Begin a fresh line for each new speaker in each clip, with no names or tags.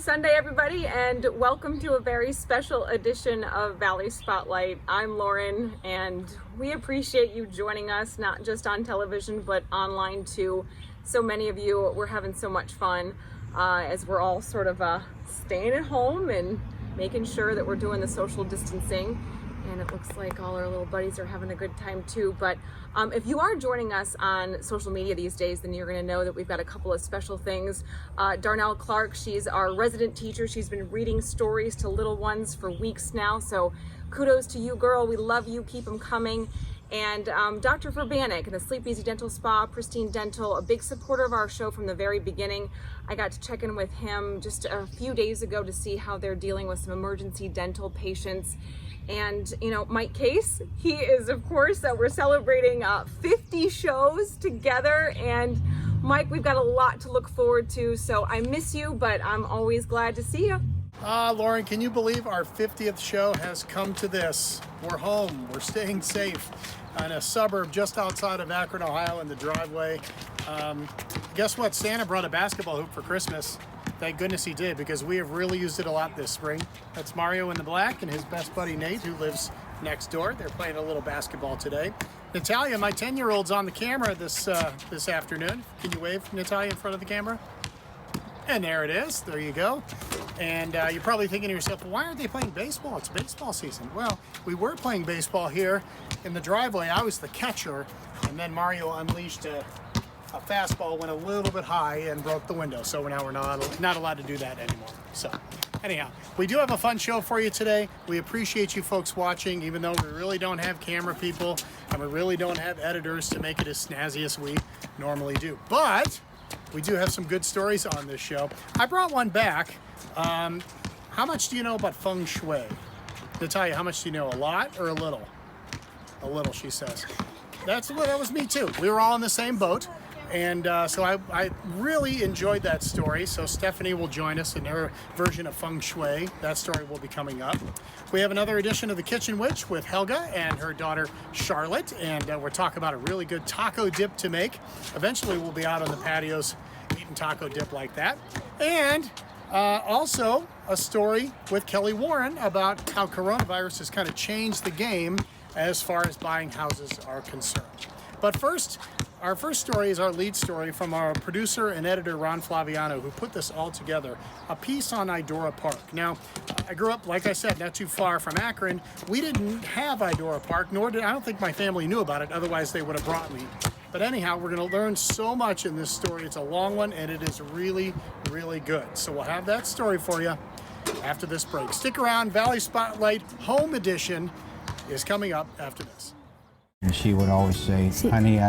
Sunday, everybody, and welcome to a very special edition of Valley Spotlight. I'm Lauren, and we appreciate you joining us, not just on television, but online too. So many of you, we're having so much fun as we're all sort of staying at home and making sure that we're doing the social distancing. And it looks like all our little buddies are having a good time too. But if you are joining us on social media these days, then you're going to know that we've got a couple of special things. Darnell Clark, she's our resident teacher. She's been reading stories to little ones for weeks now. So kudos to you, girl. We love you. Keep them coming. And Dr. Verbanic and the Sleep Easy Dental Spa, Pristine Dental, a big supporter of our show from the very beginning. I got to check in with him just a few days ago to see how they're dealing with some emergency dental patients. And, you know, Mike Case, he is, of course, we're celebrating 50 shows together. And Mike, we've got a lot to look forward to. So I miss you, but I'm always glad to see you.
Lauren, can you believe our 50th show has come to this? We're home. We're staying safe in a suburb just outside of Akron, Ohio, in the driveway. Guess what? Santa brought a basketball hoop for Christmas. Thank goodness he did, because we have really used it a lot this spring. That's Mario in the black and his best buddy Nate, who lives next door. They're playing a little basketball today. Natalia, my 10-year-old's on the camera this afternoon. Can you wave, Natalia, in front of the camera? And there it is. There you go. And you're probably thinking to yourself, well, why aren't they playing baseball? It's baseball season. Well, we were playing baseball here in the driveway. I was the catcher, and then Mario unleashed a fastball, went a little bit high and broke the window. So now we're not allowed to do that anymore. So anyhow, we do have a fun show for you today. We appreciate you folks watching, even though we really don't have camera people and we really don't have editors to make it as snazzy as we normally do. But we do have some good stories on this show. I brought one back. How much do you know about Feng Shui? Natalia, how much do you know? A lot or a little? A little, she says. That was me too. We were all in the same boat. And so I really enjoyed that story. So Stephanie will join us in her version of Feng Shui. That story will be coming up. We have another edition of The Kitchen Witch with Helga and her daughter Charlotte. And we're talking about a really good taco dip to make. Eventually we'll be out on the patios eating taco dip like that. And also a story with Kelly Warren about how coronavirus has kind of changed the game as far as buying houses are concerned. But first, our first story is our lead story from our producer and editor, Ron Flaviano, who put this all together, a piece on Idora Park. Now, I grew up, like I said, not too far from Akron. We didn't have Idora Park, I don't think my family knew about it, otherwise they would have brought me. But anyhow, we're going to learn so much in this story. It's a long one, and it is really, really good. So we'll have that story for you after this break. Stick around. Valley Spotlight Home Edition is coming up after this.
And she would always say, honey,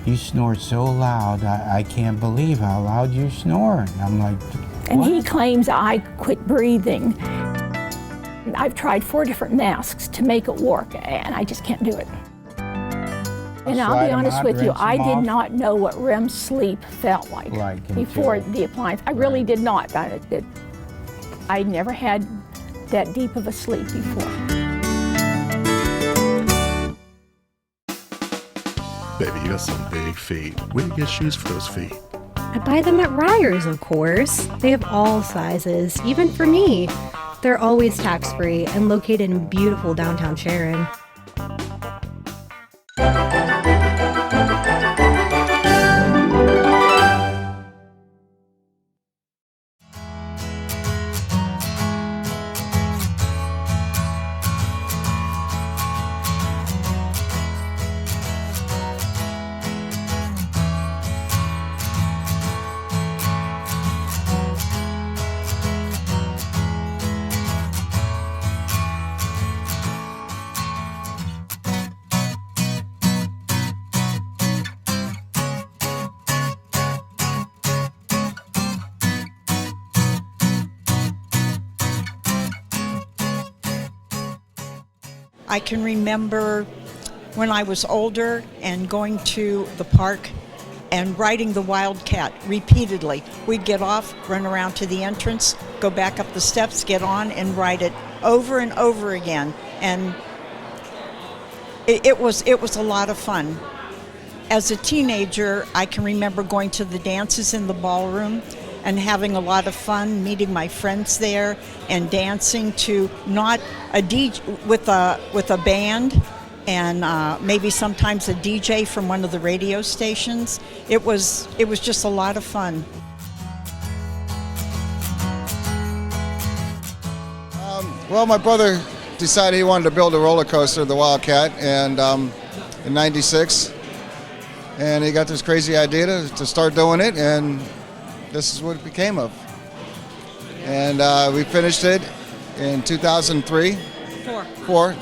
you snore so loud, I can't believe how loud you snore. And I'm like, what?
And he claims I quit breathing. I've tried 4 different masks to make it work, and I just can't do it. And I'll be honest with you, I did not know what REM sleep felt like before the appliance. I really did not. I never had that deep of a sleep before.
Baby, you got some big feet. Where do you get shoes for those feet?
I buy them at Ryer's, of course. They have all sizes, even for me. They're always tax-free and located in beautiful downtown Sharon.
I can remember when I was older and going to the park and riding the Wildcat repeatedly. We'd get off, run around to the entrance, go back up the steps, get on, and ride it over and over again. And it was a lot of fun. As a teenager, I can remember going to the dances in the ballroom and having a lot of fun, meeting my friends there and dancing to not a DJ with a band and maybe sometimes a DJ from one of the radio stations. It was just a lot of fun.
Well, my brother decided he wanted to build a roller coaster, the Wildcat, and in '96, and he got this crazy idea to start doing it, and this is what it became of. And we finished it in 2003. Four.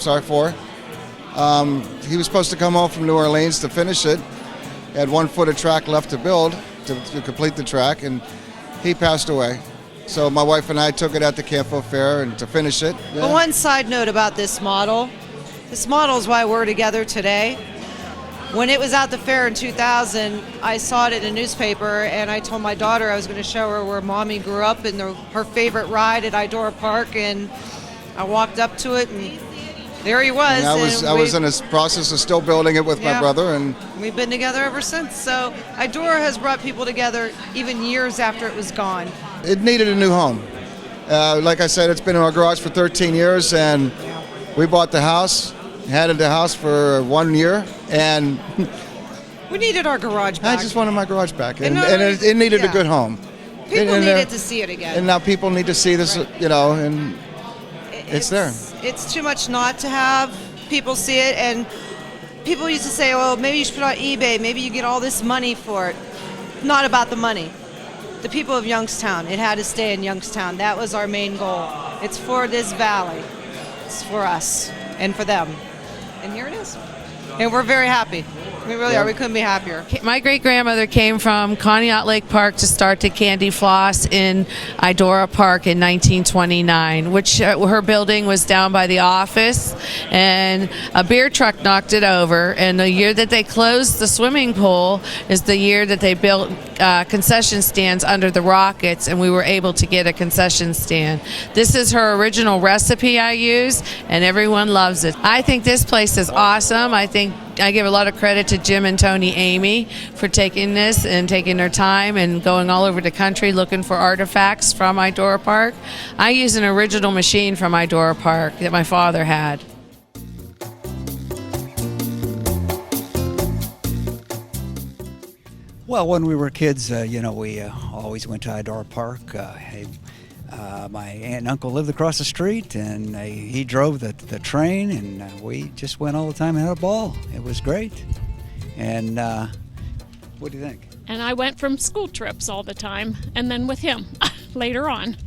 He was supposed to come home from New Orleans to finish it. He had 1 foot of track left to build to complete the track, and he passed away. So my wife and I took it at the Campo Fair and to finish it. Yeah.
But one side note about this model is why we're together today. When it was at the fair in 2000, I saw it in a newspaper, and I told my daughter I was going to show her where Mommy grew up and her favorite ride at Idora Park, and I walked up to it, and there he was.
And I was in the process of still building it with my brother, and
we've been together ever since. So Idora has brought people together even years after it was gone.
It needed a new home. Like I said, it's been in our garage for 13 years, and we bought the house, had the house for 1 year, and
we needed our garage back.
I just wanted my garage back, and it needed a good home.
People needed to see it again.
And now people need to see this, and it's there.
It's too much not to have people see it, and people used to say, well, maybe you should put it on eBay, maybe you get all this money for it. Not about the money. The people of Youngstown, it had to stay in Youngstown. That was our main goal. It's for this valley. It's for us and for them. And here it is. And we're very happy. We really are. We couldn't be happier.
My great-grandmother came from Conneaut Lake Park to start to Candy Floss in Idora Park in 1929, which her building was down by the office, and a beer truck knocked it over. And the year that they closed the swimming pool is the year that they built concession stands under the Rockets, and we were able to get a concession stand. This is her original recipe I use, and everyone loves it. I think this place is awesome. I give a lot of credit to Jim and Tony Amy for taking this and taking their time and going all over the country looking for artifacts from Idora Park. I use an original machine from Idora Park that my father had.
Well, when we were kids, we always went to Idora Park. My aunt and uncle lived across the street, and he drove the train, and we just went all the time and had a ball. It was great. And what do you think?
And I went from school trips all the time, and then with him later on.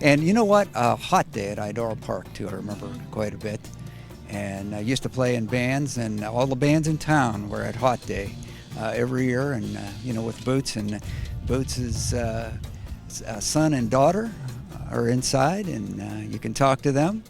And you know what? Hot Day at Idora Park, too, I remember quite a bit. And I used to play in bands, and all the bands in town were at Hot Day every year, and, with Boots. And Boots' son and daughter are inside, and you can talk to them.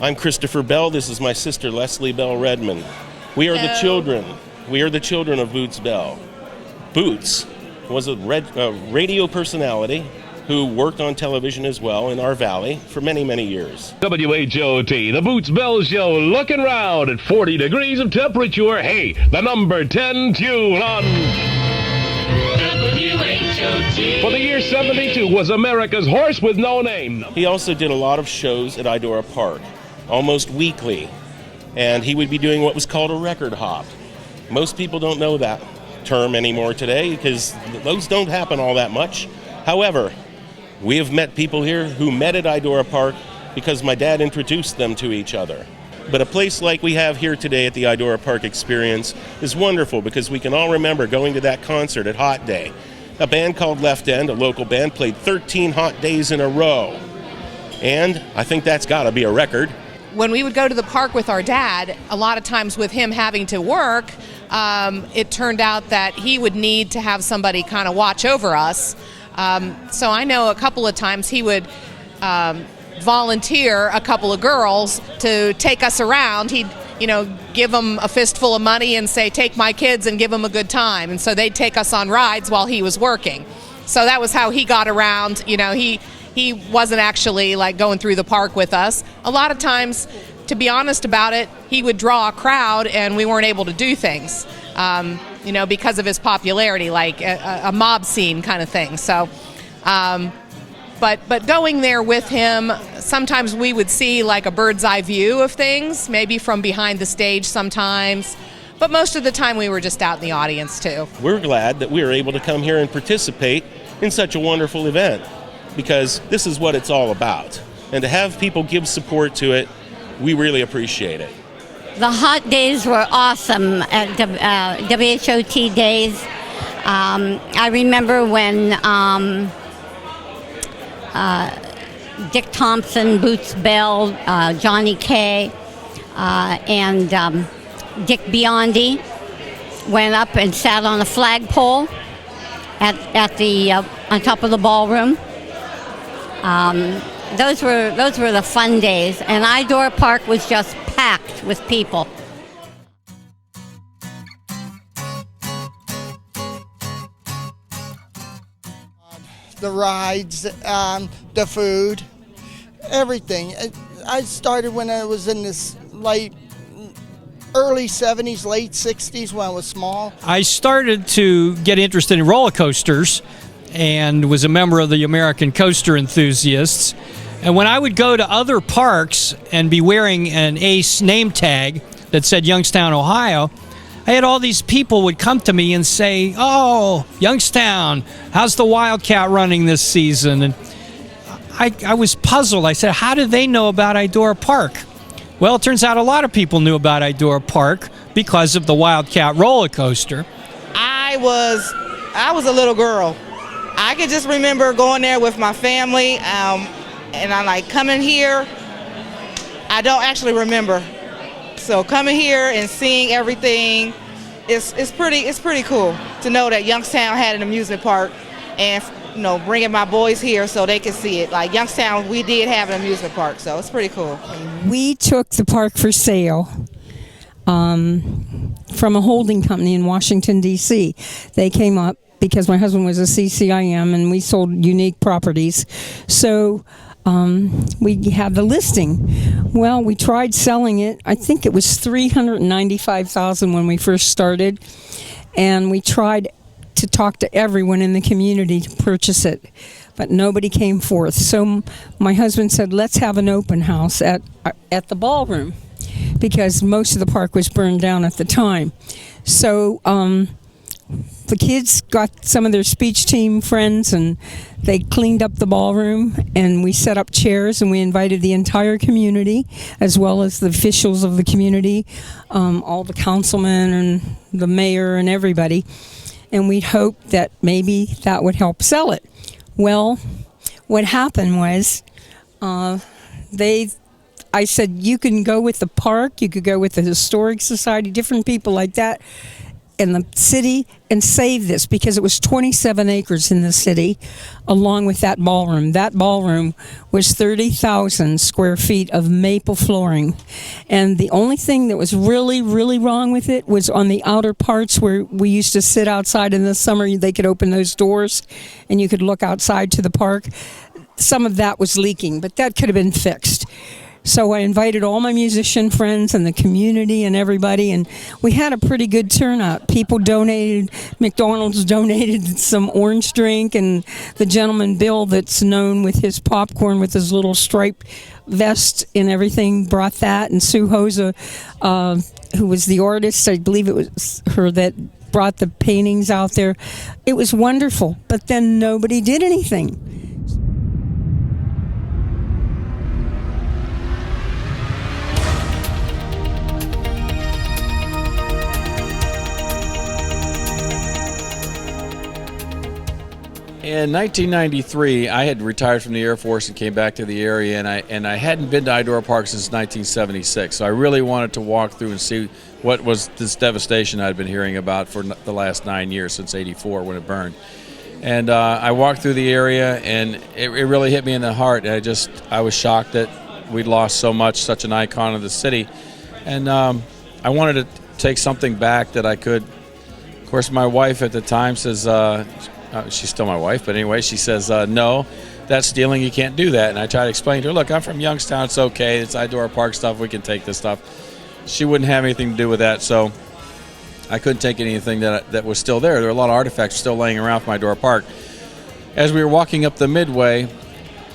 I'm Christopher Bell. This is my sister Leslie Bell Redmond. We are the children. We are the children of Boots Bell. Boots was a radio personality who worked on television as well in our valley for many, many years.
WHOT, the Boots Bell Show, looking round at 40 degrees of temperature. Hey, the number 10 tune on WHOT. For the year 72 was America's Horse with No Name.
He also did a lot of shows at Idora Park, almost weekly, and he would be doing what was called a record hop. Most people don't know that term anymore today because those don't happen all that much. However, we have met people here who met at Idora Park because my dad introduced them to each other. But a place like we have here today at the Idora Park Experience is wonderful because we can all remember going to that concert at Hot Day. A band called Left End, a local band, played 13 hot days in a row. And I think that's got to be a record.
When we would go to the park with our dad, a lot of times with him having to work, it turned out that he would need to have somebody kind of watch over us. So I know a couple of times he would volunteer a couple of girls to take us around. He'd, give them a fistful of money and say, take my kids and give them a good time. And so they'd take us on rides while he was working. So that was how he got around. He
he wasn't actually like going through the park with us. A lot of times, to be honest about it, he would draw a crowd and we weren't able to do things, you know, because of his popularity, like a mob scene kind of thing. So, but going there with him, sometimes we would see like a bird's eye view of things, maybe from behind the stage sometimes. But most of the time we were just out in the audience too.
We're glad that we were able to come here and participate in such a wonderful event, because this is what it's all about. And to have people give support to it, we really appreciate it.
The hot days were awesome at WHOT days. I remember when Dick Thompson, Boots Bell, Johnny Kay, and Dick Biondi went up and sat on a flagpole at the on top of the ballroom. Those were the fun days, and Idora Park was just packed with people.
The rides, the food, everything. I started when I was in this early 70s, late 60s when I was small.
I started to get interested in roller coasters and was a member of the American Coaster Enthusiasts. And when I would go to other parks and be wearing an ACE name tag that said Youngstown, Ohio, I had all these people would come to me and say, "Oh, Youngstown, how's the Wildcat running this season?" And I was puzzled. I said, how do they know about Idora Park? Well, it turns out a lot of people knew about Idora Park because of the Wildcat roller coaster.
I was a little girl. I could just remember going there with my family, and I like coming here. I don't actually remember. So coming here and seeing everything is pretty cool to know that Youngstown had an amusement park, and you know, bringing my boys here so they can see it. Like Youngstown, we did have an amusement park, so it's pretty cool.
We took the park for sale from a holding company in Washington, D.C. They came up because my husband was a CCIM and we sold unique properties. So we had the listing. Well, we tried selling it. I think it was $395,000 when we first started, and we tried to talk to everyone in the community to purchase it, but nobody came forth. So my husband said, let's have an open house at the ballroom, because most of the park was burned down at the time. So the kids got some of their speech team friends and they cleaned up the ballroom, and we set up chairs and we invited the entire community as well as the officials of the community, all the councilmen and the mayor and everybody. And we'd hoped that maybe that would help sell it. Well, what happened was I said, you can go with the park, you could go with the Historic Society, different people like that in the city, and save this, because it was 27 acres in the city along with that ballroom. That ballroom was 30,000 square feet of maple flooring. And the only thing that was really, really wrong with it was on the outer parts where we used to sit outside in the summer. They could open those doors and you could look outside to the park. Some of that was leaking, but that could have been fixed. So I invited all my musician friends and the community and everybody, and we had a pretty good turnout. People donated, McDonald's donated some orange drink, and the gentleman Bill, that's known with his popcorn with his little striped vest and everything, brought that. And Sue Hosa, who was the artist, I believe it was her that brought the paintings out there. It was wonderful, but then nobody did anything.
In 1993, I had retired from the Air Force and came back to the area, and I hadn't been to Idora Park since 1976. So I really wanted to walk through and see what was this devastation I'd been hearing about for the last 9 years, since '84 when it burned. And I walked through the area, and it really hit me in the heart. I was shocked that we'd lost so much, such an icon of the city, and I wanted to take something back that I could. Of course, my wife at the time says. She's still my wife, but anyway, she says no, that's stealing. You can't do that. And I tried to explain to her, look, I'm from Youngstown. It's okay. It's Idora Park stuff. We can take this stuff. She wouldn't have anything to do with that, so I couldn't take anything that was still there. There were a lot of artifacts still laying around from Idora Park. As we were walking up the midway,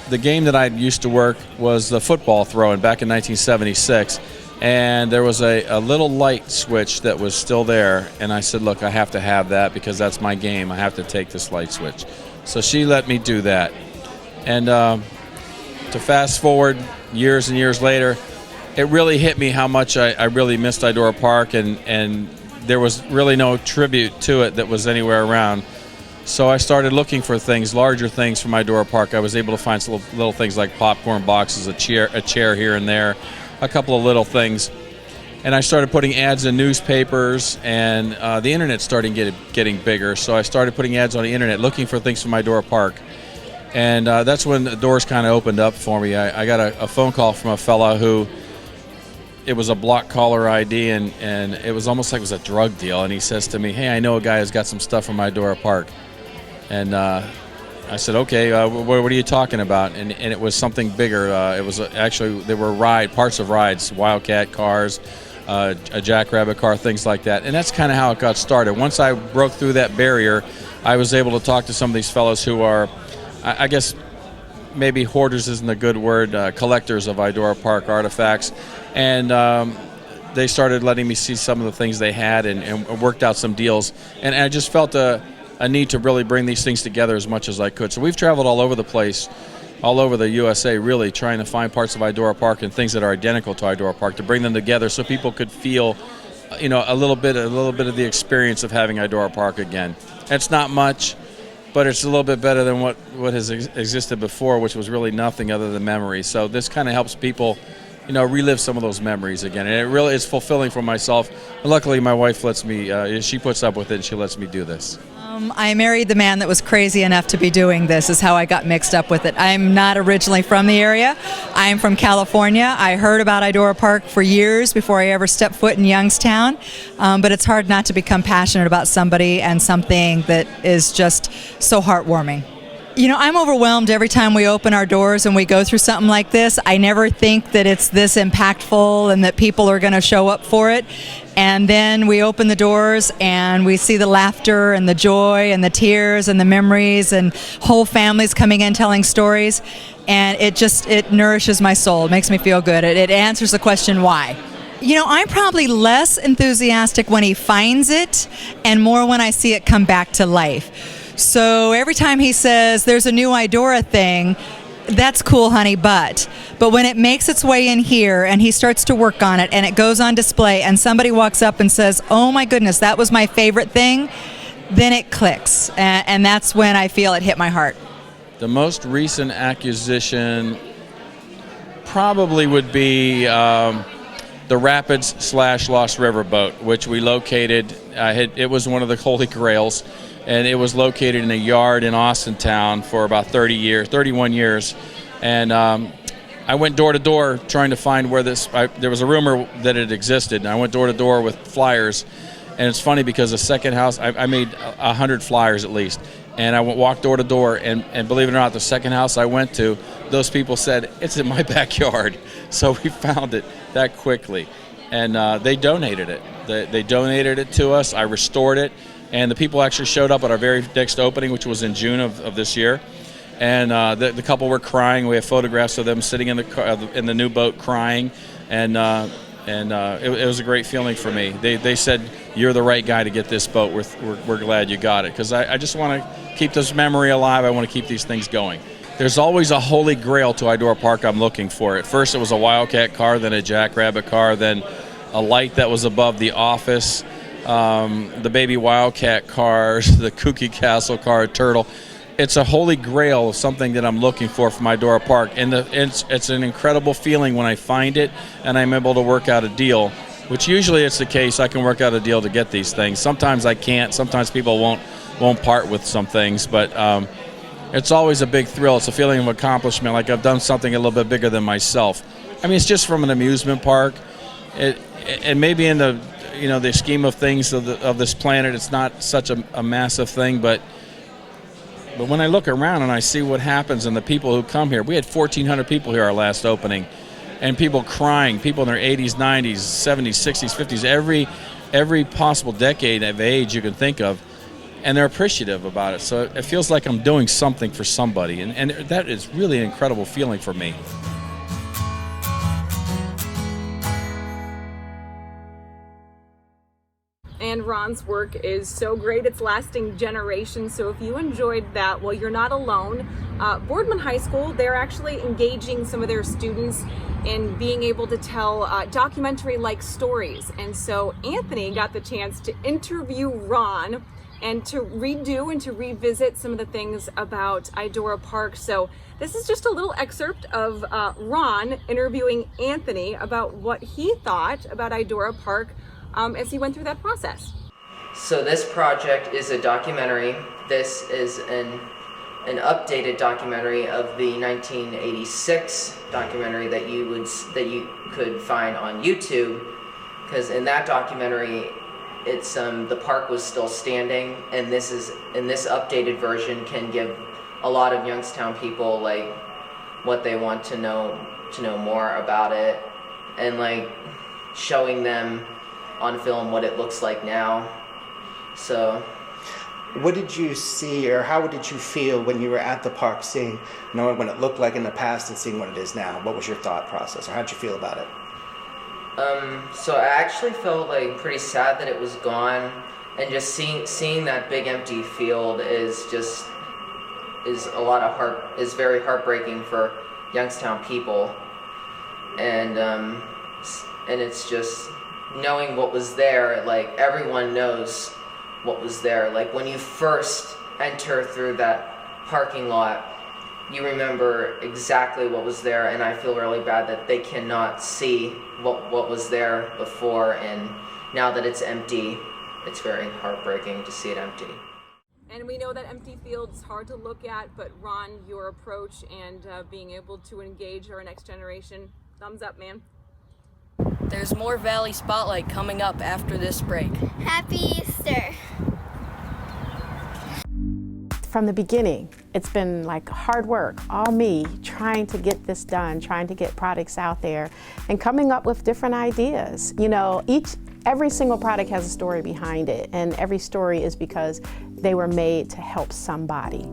the game that I used to work was the football throwing back in 1976. And there was a little light switch that was still there. And I said, look, I have to have that because that's my game. I have to take this light switch. So she let me do that. And to fast forward years and years later, it really hit me how much I really missed Idora Park. And there was really no tribute to it that was anywhere around. So I started looking for things, larger things from Idora Park. I was able to find some little things like popcorn boxes, a chair here and there, a couple of little things. And I started putting ads in newspapers, and the internet started getting bigger. So I started putting ads on the internet looking for things from Idora Park. And that's when the doors kind of opened up for me. I got a phone call from a fella who, it was a block caller ID, and it was almost like it was a drug deal. And he says to me, hey, I know a guy who's got some stuff from Idora Park. And I said, okay, what are you talking about? And it was something bigger. It was actually, there were parts of rides, Wildcat cars, a Jackrabbit car, things like that. And that's kind of how it got started. Once I broke through that barrier, I was able to talk to some of these fellows who are, I guess, maybe hoarders isn't a good word, collectors of Idora Park artifacts. And they started letting me see some of the things they had and worked out some deals. And I just felt a need to really bring these things together as much as I could. So we've traveled all over the place, all over the USA, really trying to find parts of Idora Park and things that are identical to Idora Park to bring them together so people could feel, you know, a little bit of the experience of having Idora Park again. It's not much, but it's a little bit better than what has existed before, which was really nothing other than memories. So this kind of helps people, you know, relive some of those memories again. And it really is fulfilling for myself. And luckily, my wife lets me, she puts up with it and she lets me do this.
I married the man that was crazy enough to be doing this, is how I got mixed up with it. I'm not originally from the area. I'm from California. I heard about Idora Park for years before I ever stepped foot in Youngstown. But it's hard not to become passionate about somebody and something that is just so heartwarming. You know, I'm overwhelmed every time we open our doors and we go through something like this. I never think that it's this impactful and that people are going to show up for it. And then we open the doors and we see the laughter and the joy and the tears and the memories and whole families coming in telling stories. And it nourishes my soul. It makes me feel good. It answers the question, why? You know, I'm probably less enthusiastic when he finds it and more when I see it come back to life. So every time he says, there's a new Idora thing, that's cool, honey, but when it makes its way in here and he starts to work on it and it goes on display and somebody walks up and says, oh my goodness, that was my favorite thing, then it clicks. And that's when I feel it hit my heart.
The most recent acquisition probably would be the Rapids / Lost River boat, which we located. It was one of the holy grails. And it was located in a yard in Austintown for about 31 years. And I went door to door trying to find where there was a rumor that it existed. And I went door to door with flyers. And it's funny because the second house, I made 100 flyers at least. And I walked door to door. And believe it or not, the second house I went to, those people said, it's in my backyard. So we found it that quickly. And they donated it. They donated it to us. I restored it. And the people actually showed up at our very next opening, which was in June of this year. And the couple were crying. We have photographs of them sitting in the new boat crying. And it was a great feeling for me. They said, you're the right guy to get this boat. We're glad you got it. Because I just want to keep this memory alive. I want to keep these things going. There's always a holy grail to Idora Park I'm looking for. At first it was a Wildcat car, then a Jackrabbit car, then a light that was above the office. The baby Wildcat cars, the Kooky Castle car, Turtle. It's a holy grail of something that I'm looking for from Idora Park. And it's an incredible feeling when I find it and I'm able to work out a deal, which usually it's the case. I can work out a deal to get these things. Sometimes I can't. Sometimes people won't part with some things. But it's always a big thrill. It's a feeling of accomplishment, like I've done something a little bit bigger than myself. I mean, it's just from an amusement park. And maybe in the scheme of things of this planet, it's not such a massive thing, but But when I look around and I see what happens and the people who come here, we had 1,400 people here our last opening, and people crying, people in their 80s, 90s, 70s, 60s, 50s, every possible decade of age you can think of, and they're appreciative about it. So it feels like I'm doing something for somebody, and that is really an incredible feeling for me.
And Ron's work is so great, it's lasting generations. So if you enjoyed that, well, you're not alone. Boardman High School, they're actually engaging some of their students in being able to tell documentary-like stories. And so Anthony got the chance to interview Ron and to redo and to revisit some of the things about Idora Park. So this is just a little excerpt of Ron interviewing Anthony about what he thought about Idora Park as he went through that process.
So this project is a documentary. This is an updated documentary of the 1986 documentary that you could find on YouTube, because in that documentary it's the park was still standing, and this updated version can give a lot of Youngstown people like what they want to know more about it, and like showing them on film what it looks like now. So
what did you see, or how did you feel when you were at the park, knowing what it looked like in the past and seeing what it is now? What was your thought process, or how did you feel about it?
So I actually felt like pretty sad that it was gone, and just seeing that big empty field is very heartbreaking for Youngstown people, and it's just knowing what was there. Like, everyone knows what was there. Like, when you first enter through that parking lot, you remember exactly what was there, and I feel really bad that they cannot see what was there before, and now that it's empty, it's very heartbreaking to see it empty.
And we know that empty field's hard to look at, but Ron, your approach and being able to engage our next generation, thumbs up, man.
There's more Valley Spotlight coming up after this break.
Happy Easter.
From the beginning, it's been like hard work, all me, trying to get this done, trying to get products out there, and coming up with different ideas. You know, every single product has a story behind it, and every story is because they were made to help somebody.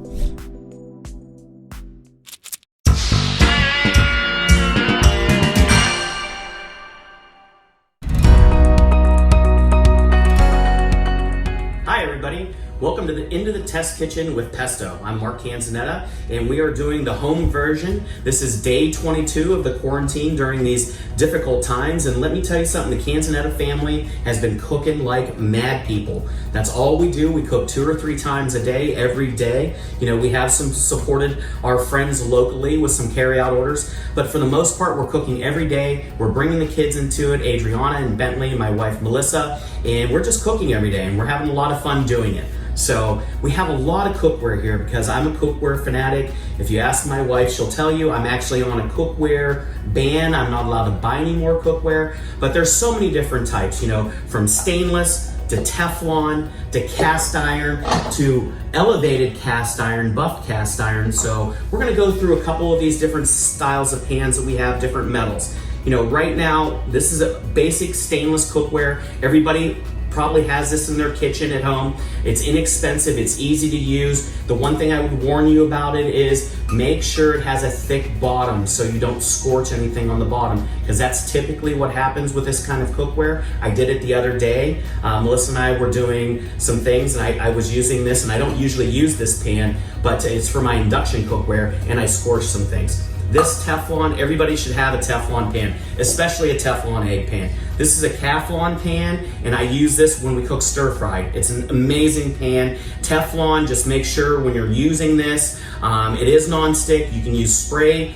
Hi everybody, welcome to the Into the Test Kitchen with Pesto. I'm Mark Canzonetta, and we are doing the home version. This is day 22 of the quarantine during these difficult times, and let me tell you something, the Canzonetta family has been cooking like mad people. That's all we do. We cook 2 or 3 times a day, every day. You know, we have supported our friends locally with some carry-out orders, but for the most part, we're cooking every day. We're bringing the kids into it, Adriana and Bentley, and my wife Melissa, and we're just cooking every day, and we're having a lot of fun doing it. So we have a lot of cookware here because I'm a cookware fanatic. If you ask my wife, she'll tell you I'm actually on a cookware ban. I'm not allowed to buy any more cookware, but there's so many different types, you know, from stainless to Teflon to cast iron to elevated cast iron, buffed cast iron. So we're gonna go through a couple of these different styles of pans that we have, different metals. You know, right now, this is a basic stainless cookware. Everybody probably has this in their kitchen at home. It's inexpensive, it's easy to use. The one thing I would warn you about it is make sure it has a thick bottom so you don't scorch anything on the bottom, because that's typically what happens with this kind of cookware. I did it the other day. Melissa and I were doing some things, and I was using this, and I don't usually use this pan, but it's for my induction cookware, and I scorched some things. This Teflon, everybody should have a Teflon pan, especially a Teflon egg pan. This is a Teflon pan, and I use this when we cook stir fry. It's an amazing pan. Teflon, just make sure when you're using this, it is non-stick. You can use spray,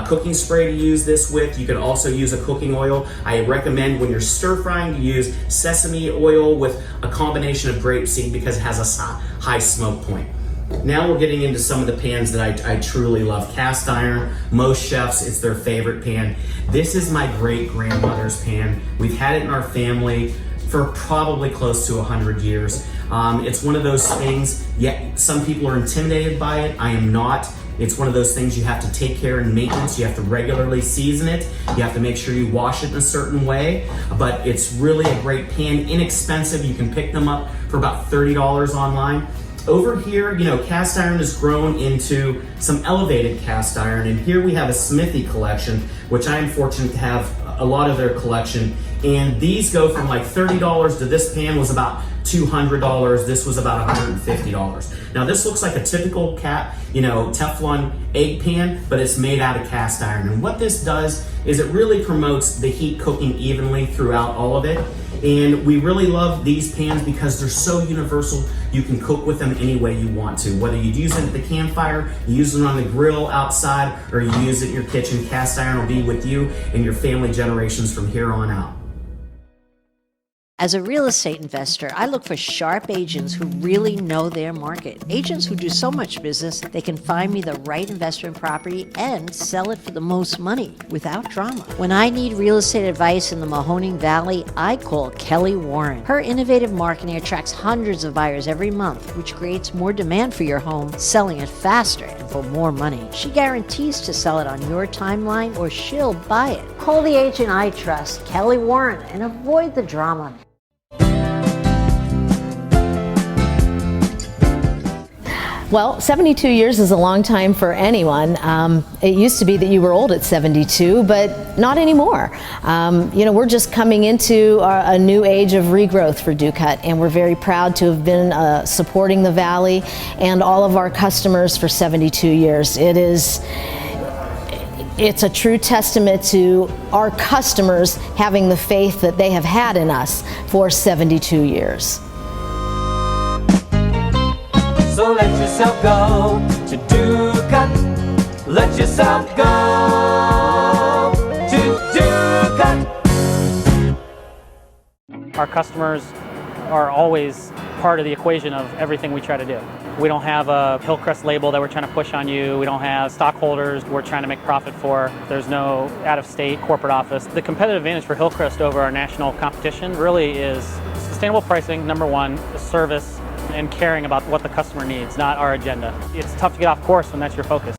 cooking spray to use this with. You can also use a cooking oil. I recommend when you're stir frying to use sesame oil with a combination of grapeseed because it has a high smoke point. Now we're getting into some of the pans that I truly love. Cast iron, most chefs, it's their favorite pan. This is my great-grandmother's pan. We've had it in our family for probably close to 100 years. It's one of those things, yeah, some people are intimidated by it. I am not. It's one of those things you have to take care and maintenance. You have to regularly season it. You have to make sure you wash it in a certain way. But it's really a great pan, inexpensive. You can pick them up for about $30 online. Over here, cast iron has grown into some elevated cast iron, and here we have a smithy collection, which I am fortunate to have a lot of their collection. And these go from like $30 to this pan was about $200. This was about $150. Now this looks like a typical Teflon egg pan, but it's made out of cast iron. And what this does is it really promotes the heat cooking evenly throughout all of it. And we really love these pans because they're so universal. You can cook with them any way you want to. Whether you use it at the campfire, you use it on the grill outside, or you use it in your kitchen, cast iron will be with you and your family generations from here on out.
As a real estate investor, I look for sharp agents who really know their market. Agents who do so much business, they can find me the right investment property and sell it for the most money without drama. When I need real estate advice in the Mahoning Valley, I call Kelly Warren. Her innovative marketing attracts hundreds of buyers every month, which creates more demand for your home, selling it faster and for more money. She guarantees to sell it on your timeline or she'll buy it. Call the agent I trust, Kelly Warren, and avoid the drama.
Well, 72 years is a long time for anyone. It used to be that you were old at 72, but not anymore. We're just coming into a new age of regrowth for Ducut, and we're very proud to have been supporting the Valley and all of our customers for 72 years. It's a true testament to our customers having the faith that they have had in us for 72 years.
So let yourself go to Ducut. Let yourself go to Ducut.
Our customers are always part of the equation of everything we try to do. We don't have a Hillcrest label that we're trying to push on you. We don't have stockholders we're trying to make profit for. There's no out-of-state corporate office. The competitive advantage for Hillcrest over our national competition really is sustainable pricing, number one, the service, and caring about what the customer needs, not our agenda. It's tough to get off course when that's your focus.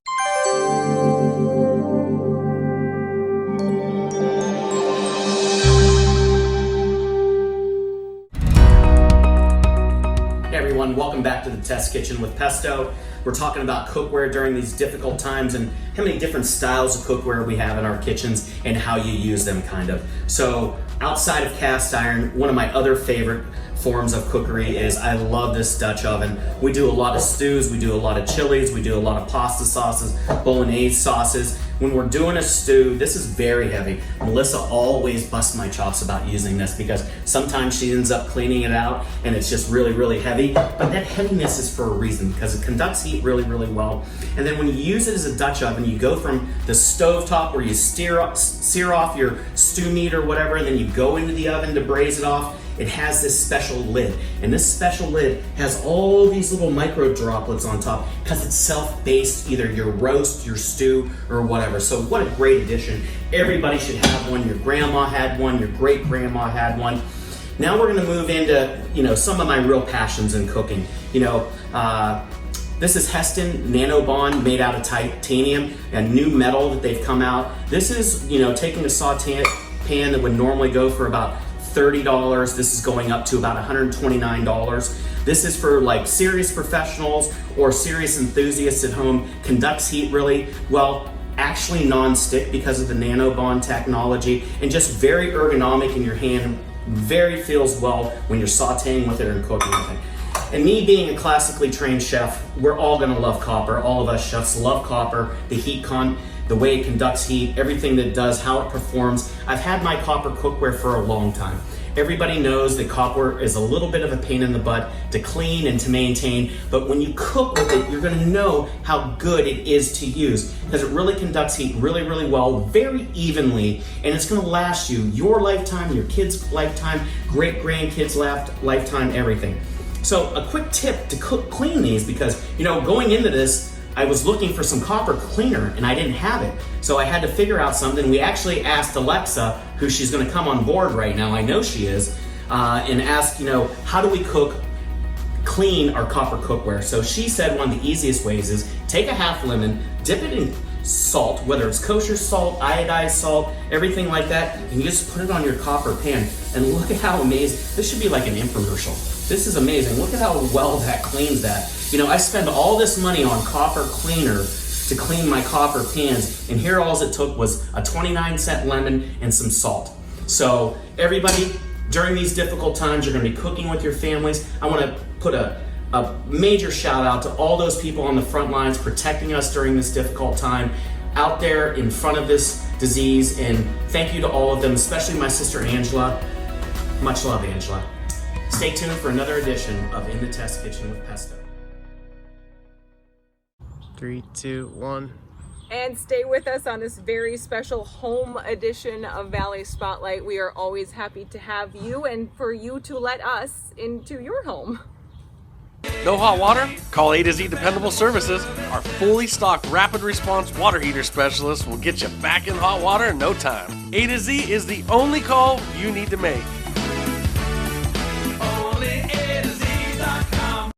Hey everyone, welcome back to the Test Kitchen with Pesto. We're talking about cookware during these difficult times and how many different styles of cookware we have in our kitchens and how you use them, kind of. So outside of cast iron, one of my other favorite forms of cookery is I love this Dutch oven. We do a lot of stews, we do a lot of chilies, we do a lot of pasta sauces, bolognese sauces. When we're doing a stew, this is very heavy. Melissa always busts my chops about using this because sometimes she ends up cleaning it out and it's just really, really heavy. But that heaviness is for a reason because it conducts heat really, really well. And then when you use it as a Dutch oven, you go from the stove top where you sear off your stew meat or whatever, and then you go into the oven to braise it off. It has this special lid, and this special lid has all these little micro droplets on top because it's self-based, either your roast, your stew, or whatever. So what a great addition. Everybody should have one. Your grandma had one, your great-grandma had one. Now we're gonna move into, some of my real passions in cooking. This is Heston Nanobond made out of titanium, a new metal that they've come out. This is, taking a saute pan that would normally go for about $30. This is going up to about $129. This is for like serious professionals or serious enthusiasts at home. Conducts heat really well, actually non-stick because of the Nanobond technology, and just very ergonomic in your hand. Very feels well when you're sauteing with it or cooking with it. And me being a classically trained chef, we're all gonna love copper. All of us chefs love copper, the way it conducts heat, everything that it does, how it performs. I've had my copper cookware for a long time. Everybody knows that copper is a little bit of a pain in the butt to clean and to maintain, but when you cook with it, you're gonna know how good it is to use because it really conducts heat really, really well, very evenly, and it's gonna last you your lifetime, your kids' lifetime, great-grandkids' lifetime, everything. So a quick tip to clean these because, going into this, I was looking for some copper cleaner and I didn't have it. So I had to figure out something. We actually asked Alexa, who she's gonna come on board right now, I know she is, and asked, how do we cook clean our copper cookware. So she said one of the easiest ways is take a half lemon, dip it in salt, whether it's kosher salt, iodized salt, everything like that, and you just put it on your copper pan. And look at how amazing, this should be like an infomercial. This is amazing. Look at how well that cleans that. You know, I spend all this money on copper cleaner to clean my copper pans, and here all it took was a 29-cent lemon and some salt. So everybody, during these difficult times, you're gonna be cooking with your families. I wanna put a major shout out to all those people on the front lines protecting us during this difficult time, out there in front of this disease, and thank you to all of them, especially my sister Angela. Much love, Angela. Stay tuned for another edition of In the Test Kitchen with Pesto.
3, 2, 1.
And stay with us on this very special home edition of Valley Spotlight. We are always happy to have you and for you to let us into your home.
No hot water? Call A to Z Dependable Services. Our fully stocked rapid response water heater specialist will get you back in hot water in no time. A to Z is the only call you need to make. Only A to Z.com.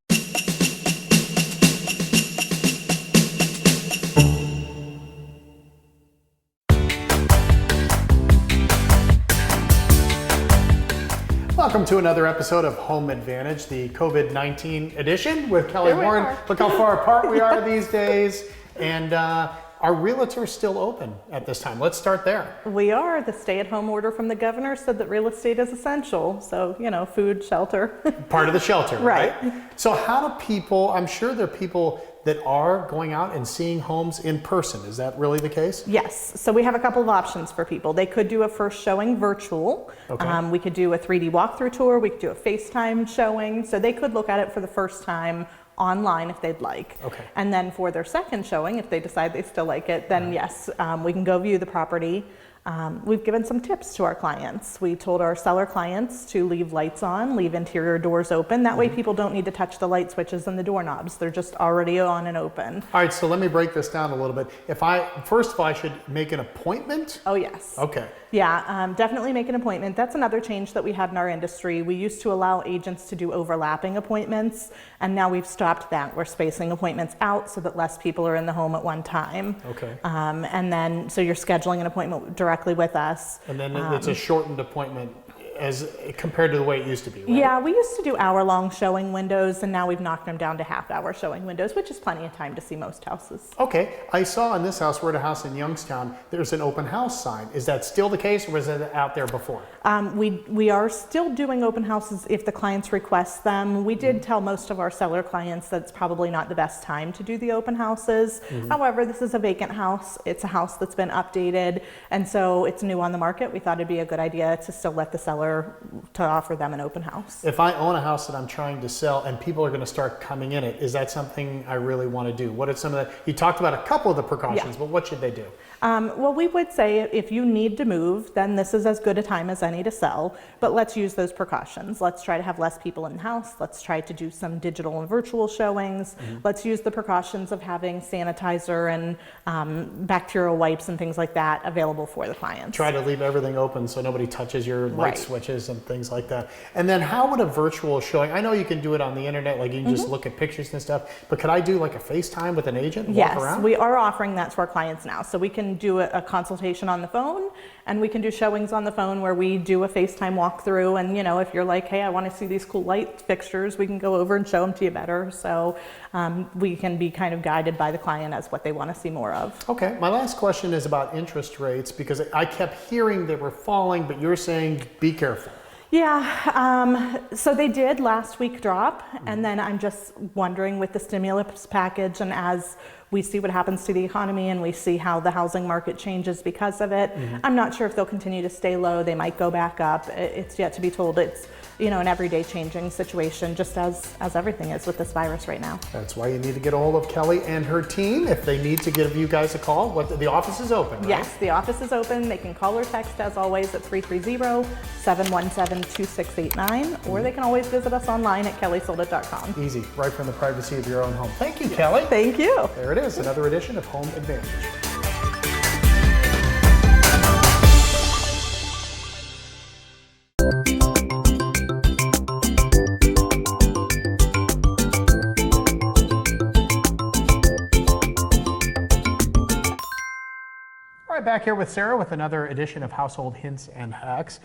Welcome to another episode of Home Advantage, the COVID-19 edition with Kelly Warren. Look how far apart we are these days. And are realtors still open at this time? Let's start there.
We are. The stay-at-home order from the governor said that real estate is essential. So, you know, food, shelter.
Part of the shelter,
right?
So how do people, I'm sure there are people that are going out and seeing homes in person. Is that really the case?
Yes. So we have a couple of options for people. They could do a first showing virtual.
Okay.
We could do a 3D walkthrough tour. We could do a FaceTime showing. So they could look at it for the first time online if they'd like.
Okay.
And then for their second showing, if they decide they still like it, then yes, we can go view the property. We've given some tips to our clients. We told our seller clients to leave lights on, leave interior doors open. That way people don't need to touch the light switches and the doorknobs. They're just already on and open.
All right, so let me break this down a little bit. First of all, I should make an appointment?
Oh, yes.
Okay.
Yeah, definitely make an appointment. That's another change that we had in our industry. We used to allow agents to do overlapping appointments, and now we've stopped that. We're spacing appointments out so that less people are in the home at one time.
Okay.
And then, so you're scheduling an appointment directly with us.
And then it's a shortened appointment as compared to the way it used to be, right?
Yeah, we used to do hour-long showing windows, and now we've knocked them down to half-hour showing windows, which is plenty of time to see most houses.
Okay, I saw in this house, we're at a house in Youngstown, there's an open house sign. Is that still the case, or was it out there before?
We are still doing open houses if the clients request them. We did tell most of our seller clients that it's probably not the best time to do the open houses. However, this is a vacant house. It's a house that's been updated, and so it's new on the market. We thought it'd be a good idea to still let the seller to offer them an open house.
If I own a house that I'm trying to sell and people are going to start coming in it, is that something I really want to do? What are some of the, you talked about a couple of the precautions, but what should they do?
Well, we would say if you need to move, then this is as good a time as any to sell, but let's use those precautions. Let's try to have less people in the house. Let's try to do some digital and virtual showings. Let's use the precautions of having sanitizer and bacterial wipes and things like that available for the clients.
Try to leave everything open so nobody touches your light switches and things like that. And then how would a virtual showing, I know you can do it on the internet, like you can just look at pictures and stuff, but could I do like a FaceTime with an agent and walk around?
Yes, we are offering that to our clients now. So we can do a consultation on the phone, and we can do showings on the phone where we do a FaceTime walkthrough. And, you know, if you're like, hey, I want to see these cool light fixtures, we can go over and show them to you better. So we can be kind of guided by the client as what they want to see more of.
Okay, my last question is about interest rates, because I kept hearing they were falling, but you're saying be careful.
Yeah, so they did last week drop, and then I'm just wondering with the stimulus package and as we see what happens to the economy and we see how the housing market changes because of it, I'm not sure if they'll continue to stay low. They might go back up. It's yet to be told. It's, you know, an everyday changing situation, just as everything is with this virus right now.
That's why you need to get a hold of Kelly and her team if they need to give you guys a call. The office is open, right?
Yes, the office is open. They can call or text, as always, at 330-717-2689, or they can always visit us online at kellysoldit.com.
Easy, right from the privacy of your own home. Thank you, Kelly.
Thank you.
There it is, another edition of Home Advantage. back here with Sarah with another edition of Household Hints and Hacks.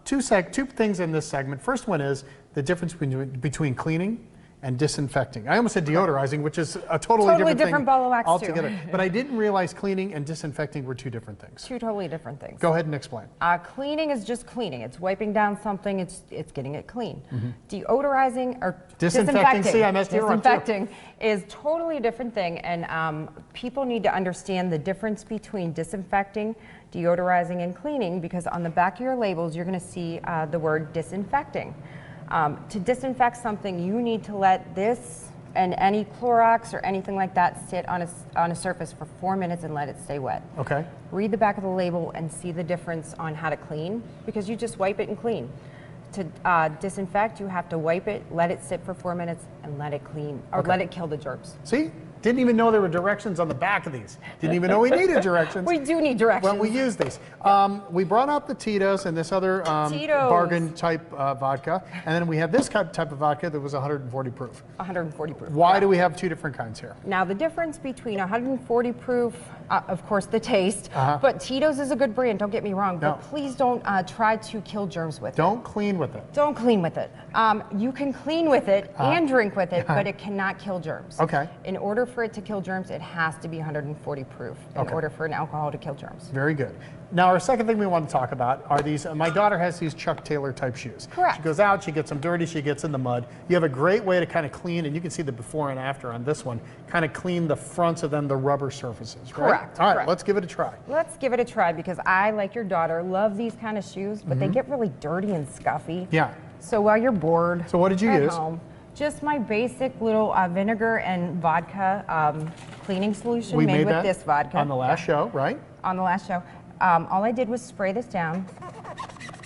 Two things in this segment. First one is the difference between cleaning and disinfecting. I almost said deodorizing, which is a totally different thing
ball of wax
altogether.
too.
But I didn't realize cleaning and disinfecting were two different things.
Two totally different things.
Go ahead and explain.
Cleaning is just cleaning. It's wiping down something. It's getting it clean.
Mm-hmm.
Deodorizing or
Disinfecting. See, I messed you up, too.
Disinfecting is totally a different thing, and people need to understand the difference between disinfecting, deodorizing, and cleaning, because on the back of your labels you're going to see the word disinfecting. To disinfect something, you need to let this and any Clorox or anything like that sit on a surface for 4 minutes and let it stay wet.
Okay.
Read the back of the label and see the difference on how to clean, because you just wipe it and clean. To disinfect, you have to wipe it, let it sit for 4 minutes, and let it clean, or let it kill the germs.
See? Didn't even know there were directions on the back of these. Didn't even know we needed directions.
We do need directions.
Well, we use these. We brought up the Tito's and this other bargain type vodka, and then we have this type of vodka that was 140 proof.
140 proof.
Why do we have two different kinds here?
Now the difference between 140 proof, of course the taste,
Uh-huh.
but Tito's is a good brand, don't get me wrong,
No.
but please don't try to kill germs with it.
Don't clean with it.
Don't clean with it. You can clean with it
Uh-huh.
and drink with it,
Uh-huh.
but it cannot kill germs.
Okay.
In order for it to kill germs, it has to be 140 proof in
Okay.
order for an alcohol to kill germs.
Very good. Now, our second thing we want to talk about are these. My daughter has these Chuck Taylor type shoes.
Correct.
She goes out, she gets them dirty, she gets in the mud. You have a great way to kind of clean, and you can see the before and after on this one, kind of clean the fronts of them, the rubber surfaces, right?
Correct,
All right,
correct.
let's give it a try.
Let's give it a try, because I, like your daughter, love these kind of shoes, but they
Mhm.
get really dirty and scuffy.
Yeah.
So while you're bored,
So what did you
at
use?
home, just my basic little vinegar and vodka cleaning solution
We
made
made
with
that
this vodka.
on the last show, right?
On the last show. All I did was spray this down.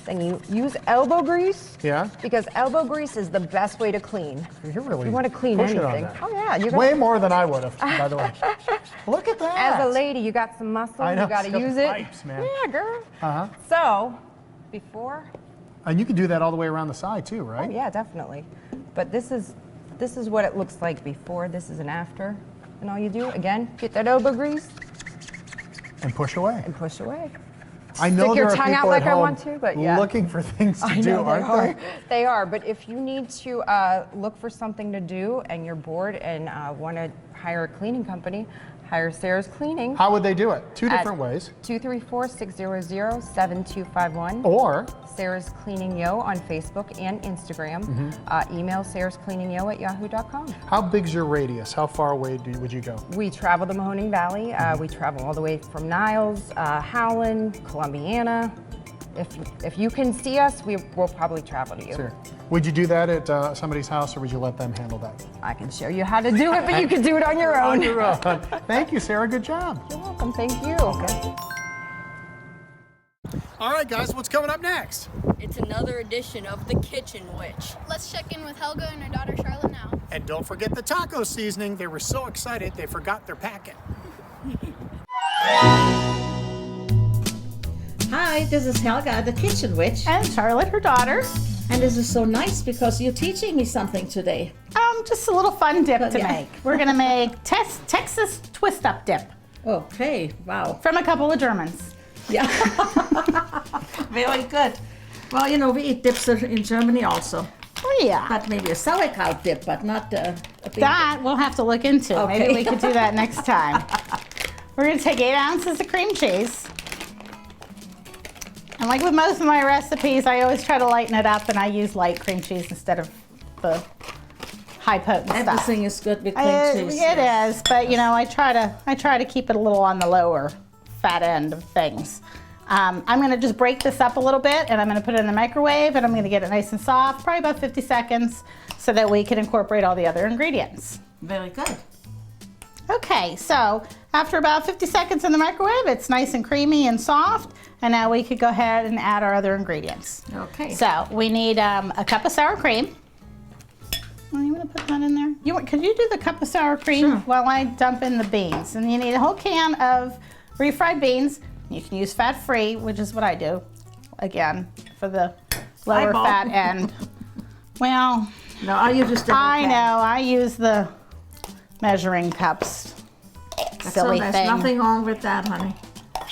Then you use elbow grease.
Yeah.
Because elbow grease is the best way to clean.
You're really
If you want to clean
pushing on
anything.
that.
Oh yeah, you're
Way more than I would have, by the way. Look at that.
As a lady, you got some muscle.
I know,
You got
it's
to
got
use it.
pipes, man.
Yeah, girl.
Uh-huh.
So, before.
And you can do that all the way around the side too, right?
Oh yeah, definitely. But this is what it looks like before. This is an after. And all you do, again, get that elbow grease
And push away.
and push away.
I know
Stick
there
your
are
tongue
people
out like
at
I
home
want to, but yeah.
looking for things to
I
do,
know they
aren't
are.
they?
They are, but if you need to look for something to do and you're bored and want to hire a cleaning company, hire Sarah's Cleaning.
How would they do it? Two different ways.
234-600-7251.
Or
Sarah's Cleaning Yo on Facebook and Instagram. Email sarahscleaningyo@yahoo.com.
how big's your radius? How far away would you go?
We travel the Mahoning Valley. We travel all the way from Niles, Howland, Columbiana. If you can see us, we'll probably travel to you.
Sure. Would you do that at somebody's house, or would you let them handle that?
I can show you how to do it, but you can do it on your own.
On your own. Thank you, Sarah. Good job.
You're welcome. Thank you.
Okay. All right, guys, what's coming up next?
It's another edition of The Kitchen Witch.
Let's check in with Helga and her daughter Charlotte now.
And don't forget the taco seasoning. They were so excited they forgot their packet.
Hi, this is Helga, the Kitchen Witch.
And Charlotte, her daughter.
And this is so nice because you're teaching me something today.
Just a little fun dip to make. We're gonna make Texas twist up dip.
Okay, wow.
From a couple of Germans.
Yeah. Very good. Well, you know, we eat dips in Germany also.
Oh yeah.
But maybe a sauerkraut dip, but not a big
That we'll have to look into.
Okay.
Maybe we could do that next time. We're gonna take 8 ounces of cream cheese. And like with most of my recipes, I always try to lighten it up, and I use light cream cheese instead of the high potent stuff.
Everything is good with cream cheese.
It is, but you know, I try to keep it a little on the lower fat end of things. I'm gonna just break this up a little bit, and I'm gonna put it in the microwave, and I'm gonna get it nice and soft, probably about 50 seconds, so that we can incorporate all the other ingredients.
Very good.
Okay, so after about 50 seconds in the microwave, it's nice and creamy and soft, and now we could go ahead and add our other ingredients.
Okay.
So we need a cup of sour cream. Oh, you want to put that in there? Could you do the cup of sour cream while I dump in the beans? And you need a whole can of refried beans. You can use fat-free, which is what I do, again, for the lower
Eyeball.
fat end. Well,
no, I use just
I know, I use the measuring cups.
So
Silly
there's
thing.
nothing wrong with that, honey.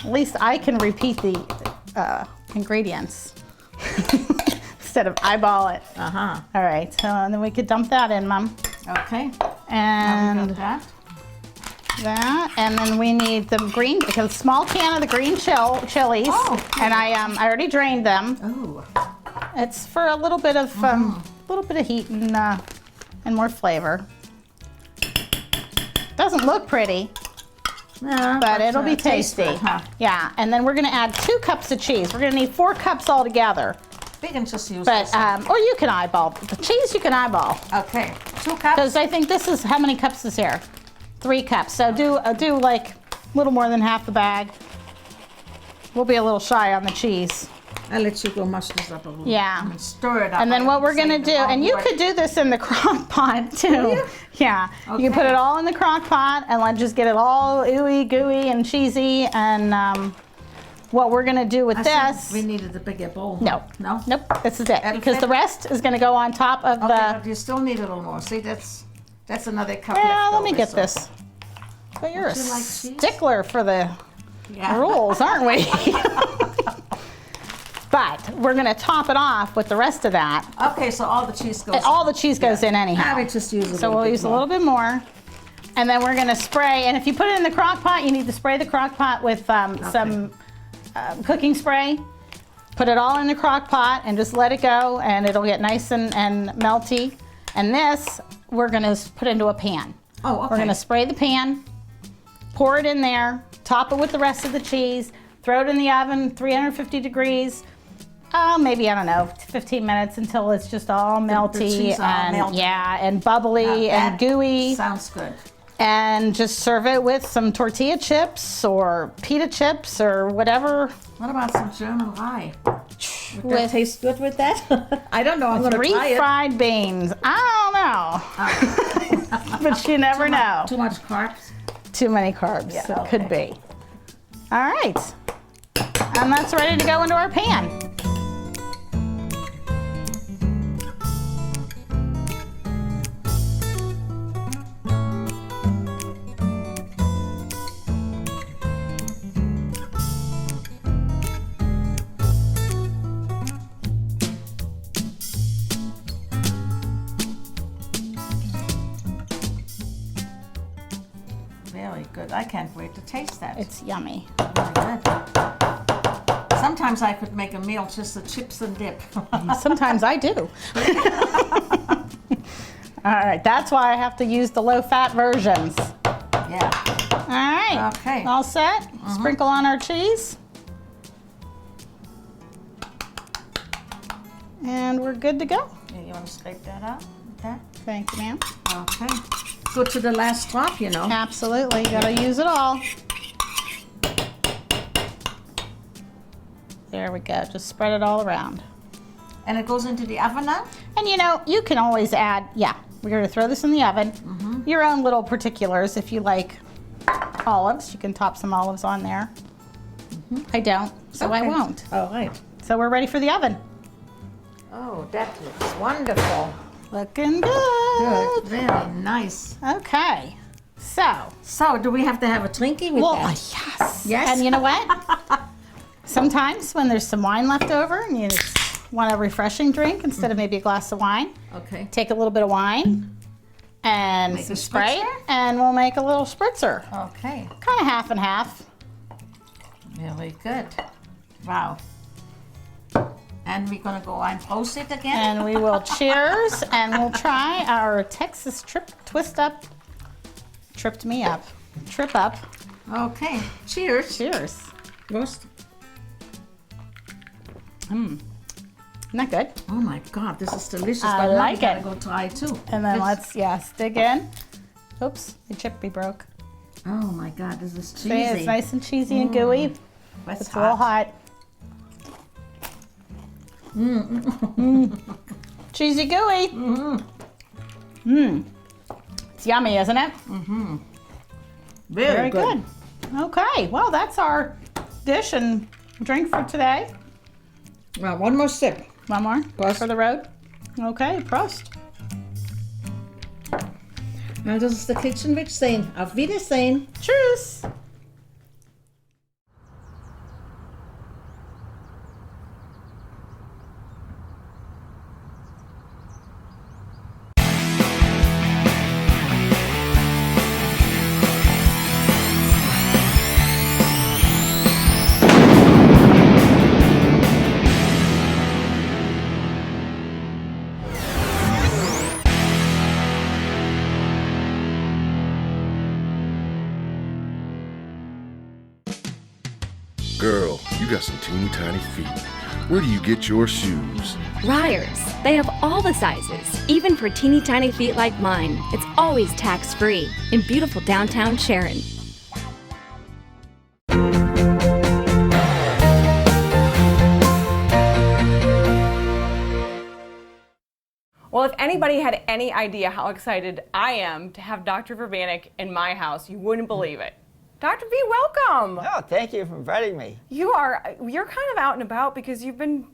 At least I can repeat the ingredients instead of eyeball it.
Uh-huh.
All right, so and then we could dump that in, Mom.
Okay.
And
now we got
that, and then we need the green, a small can of the green chilies.
Oh, okay.
And I already drained them.
Ooh.
It's for a little bit of heat and more flavor. Doesn't look pretty, but it'll be tasty.
Good, huh?
Yeah, and then we're gonna add 2 cups of cheese. We're gonna need 4 cups altogether.
We can just use
But
this.
or you can eyeball the cheese. You can eyeball.
Okay, 2 cups.
Because I think this is how many cups is here? 3 cups. So do like a little more than half the bag. We'll be a little shy on the cheese.
I'll let you go mush this up a little.
Yeah.
And stir it up.
And then what we're gonna do, and you could do this in the crock pot too. Yeah. You can put it all in the crock pot and just get it all ooey gooey and cheesy. And what we're gonna do with this?
We needed the bigger bowl.
No.
No.
Nope. This is it. Because the rest is gonna go on top of
Okay,
the.
but you still need a little more. See, that's another cup.
Yeah.
left
Let me
over,
get
so-
this. But you're a
Would you like cheese?
stickler for the rules, aren't we? But we're gonna top it off with the rest of that.
Okay, so all the cheese goes.
All the cheese goes in anyhow.
Now we just use a
So
little
we'll
bit
use a
more.
little bit more. And then we're gonna spray, and if you put it in the crock pot, you need to spray the crock pot with some cooking spray. Put it all in the crock pot and just let it go, and it'll get nice and melty. And this, we're gonna put into a pan.
Oh, okay.
We're gonna spray the pan, pour it in there, top it with the rest of the cheese, throw it in the oven, 350 degrees. Maybe, I don't know, 15 minutes until it's just all melty
the cheese all
and
melted.
and bubbly and gooey.
Sounds good.
And just serve it with some tortilla chips or pita chips or whatever.
What about some German rye? Would
With-
that taste good with that? I don't know. I'm gonna try it.
Refried beans. I don't know. But you never know.
Too much carbs.
Too many carbs.
Yeah,
It could be. All right. And that's ready to go into our pan.
Very good. I can't wait to taste that.
It's yummy.
Very good. Sometimes I could make a meal just the chips and dip.
Sometimes I do. All right, that's why I have to use the low-fat versions.
Yeah.
All right.
Okay.
All set. Sprinkle on our cheese. And we're good to go.
You want to scrape that out? That?
Thank you, ma'am.
Okay. Go to the last drop, you know.
Absolutely. You gotta use it all. There we go. Just spread it all around.
And it goes into the oven now?
And you can always add, we're gonna throw this in the oven. Your own little particulars. If you like olives, you can top some olives on there. I don't, so I
Okay.
won't.
All right.
So we're ready for the oven.
Oh, that looks wonderful.
Looking good.
Good. Very nice.
Okay. So
do we have to have a Twinkie with that?
Yes.
Yes.
And you know what? Sometimes when there's some wine left over and you just want a refreshing drink instead of maybe a glass of wine,
Okay.
take a little bit of wine and
Make
some
a
Sprite,
spritzer?
and we'll make a little spritzer.
Okay.
Kind of half and half.
Very good. Wow. And we're gonna go and toast it again.
And we will cheers, and we'll try our Texas twist up. Tripped me up. Trip up.
Okay. Cheers.
Cheers.
Roast.
Isn't that good?
Oh my God, this is delicious.
I
but now
like
we gotta
it.
go try it too.
And then
This-
let's dig in. Oops, the chip be broke.
Oh my God, this is cheesy.
See, it's nice and cheesy and gooey.
That's
It's a little hot. Cheesy gooey. It's yummy, isn't it?
Very good.
Okay, well, that's our dish and drink for today.
Well, one more sip.
One more
Prost.
for the road. Okay, Prost.
And this is the Kitchen Witch saying, Auf Wiedersehen.
Tschüss.
Girl, you got some teeny tiny feet. Where do you get your shoes?
Ryers. They have all the sizes, even for teeny tiny feet like mine. It's always tax-free in beautiful downtown Sharon.
Well, if anybody had any idea how excited I am to have Dr. Verbanic in my house, you wouldn't believe it. Dr. V, welcome.
Oh, thank you for inviting me.
You're kind of out and about because you've been